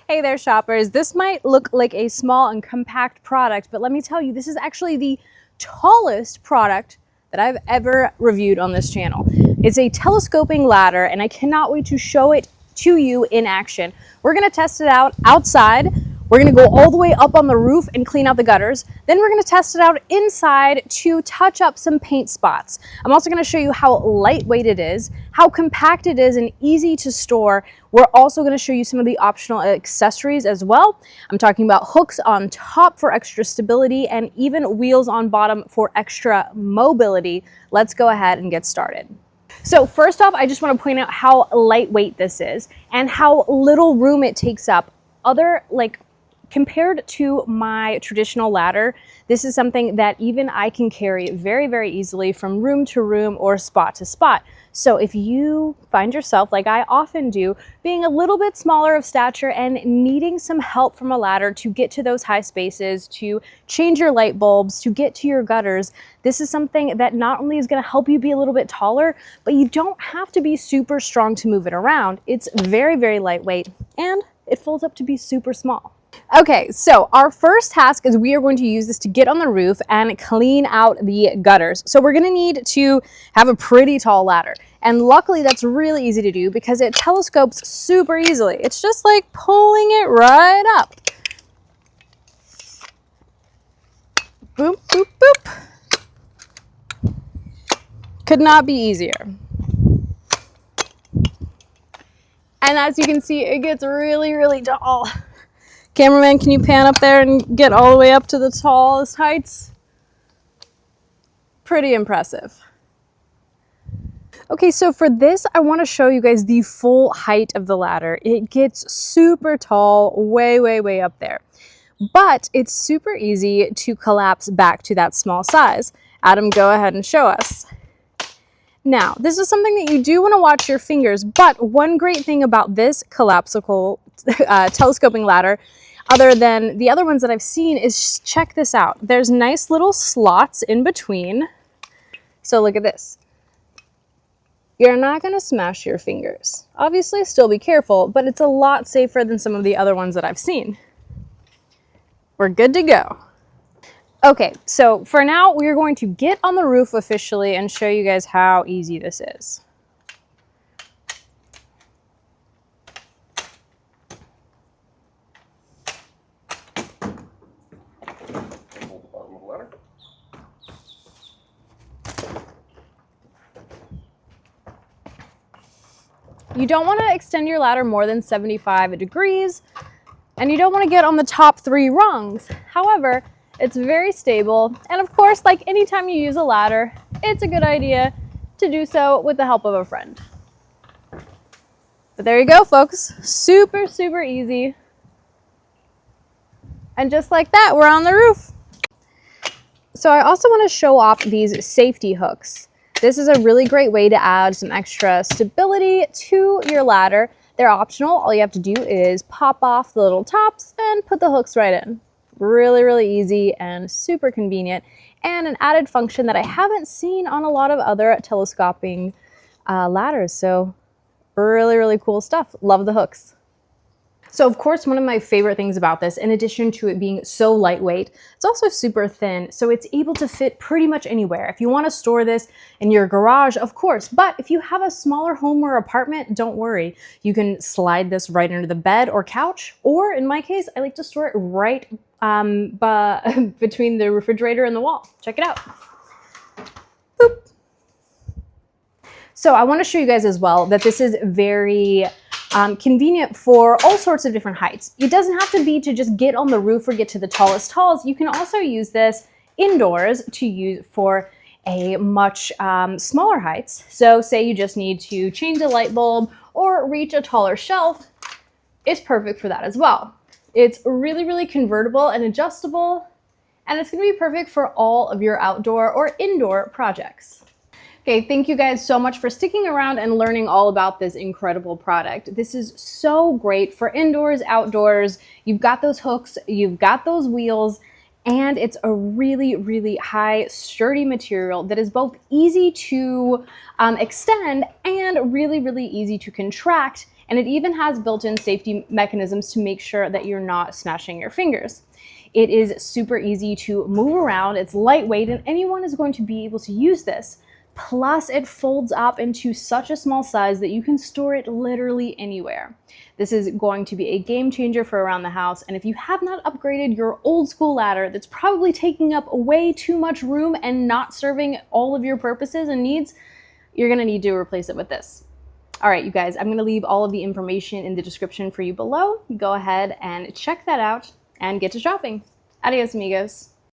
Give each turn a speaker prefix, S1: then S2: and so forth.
S1: Hey there, shoppers. This might look like a small and compact product, but let me tell you, this is actually the tallest product that I've ever reviewed on this channel. It's a telescoping ladder, and I cannot wait to show it to you in action. We're gonna test it out outside. We're gonna go all the way up on the roof and clean out the gutters. Then we're gonna test it out inside to touch up some paint spots. I'm also gonna show you how lightweight it is, how compact it is and easy to store. We're also gonna show you some of the optional accessories as well. I'm talking about hooks on top for extra stability and even wheels on bottom for extra mobility. Let's go ahead and get started. So first off, I just wanna point out how lightweight this is and how little room it takes up. Compared to my traditional ladder, this is something that even I can carry very, very easily from room to room or spot to spot. So if you find yourself, like I often do, being a little bit smaller of stature and needing some help from a ladder to get to those high spaces, to change your light bulbs, to get to your gutters, this is something that not only is going to help you be a little bit taller, but you don't have to be super strong to move it around. It's very, very lightweight and it folds up to be super small. Okay, so our first task is we are going to use this to get on the roof and clean out the gutters. So we're going to need to have a pretty tall ladder. And luckily that's really easy to do because it telescopes super easily. It's just like pulling it right up. Boop, boop, boop. Could not be easier. And as you can see, it gets really, really tall. Cameraman, can you pan up there and get all the way up to the tallest heights? Pretty impressive. Okay, so for this, I want to show you guys the full height of the ladder. It gets super tall, way, way, way up there. But it's super easy to collapse back to that small size. Adam, go ahead and show us. Now, this is something that you do want to watch your fingers, but one great thing about this collapsible telescoping ladder, other than the other ones that I've seen, is check this out. There's nice little slots in between. So look at this. You're not going to smash your fingers. Obviously, still be careful, but it's a lot safer than some of the other ones that I've seen. We're good to go. Okay, so for now, we're going to get on the roof officially and show you guys how easy this is. You don't want to extend your ladder more than 75 degrees, and you don't want to get on the top 3 rungs. However, it's very stable, and of course, like anytime you use a ladder, it's a good idea to do so with the help of a friend. But there you go, folks. Super, super easy. And just like that, we're on the roof. So I also want to show off these safety hooks. This is a really great way to add some extra stability to your ladder. They're optional. All you have to do is pop off the little tops and put the hooks right in. Really, really easy and super convenient, and an added function that I haven't seen on a lot of other telescoping ladders. So really, really cool stuff. Love the hooks. So of course, one of my favorite things about this, in addition to it being so lightweight, it's also super thin, so it's able to fit pretty much anywhere. If you want to store this in your garage, of course, but if you have a smaller home or apartment, don't worry. You can slide this right under the bed or couch, or in my case, I like to store it right between the refrigerator and the wall. Check it out. Boop. So I want to show you guys as well that this is very convenient for all sorts of different heights. It doesn't have to be to just get on the roof or get to the tallest talls. You can also use this indoors to use for a much smaller heights. So say you just need to change a light bulb or reach a taller shelf, it's perfect for that as well. It's really, really convertible and adjustable, and it's going to be perfect for all of your outdoor or indoor projects. Okay, thank you guys so much for sticking around and learning all about this incredible product. This is so great for indoors, outdoors. You've got those hooks, you've got those wheels, and it's a really, really high sturdy material that is both easy to extend and really, really easy to contract And it even has built-in safety mechanisms to make sure that you're not smashing your fingers. It is super easy to move around, it's lightweight, and anyone is going to be able to use this. Plus, it folds up into such a small size that you can store it literally anywhere. This is going to be a game changer for around the house, and if you have not upgraded your old school ladder that's probably taking up way too much room and not serving all of your purposes and needs, you're gonna need to replace it with this. All right, you guys, I'm gonna leave all of the information in the description for you below. Go ahead and check that out and get to shopping. Adios, amigos.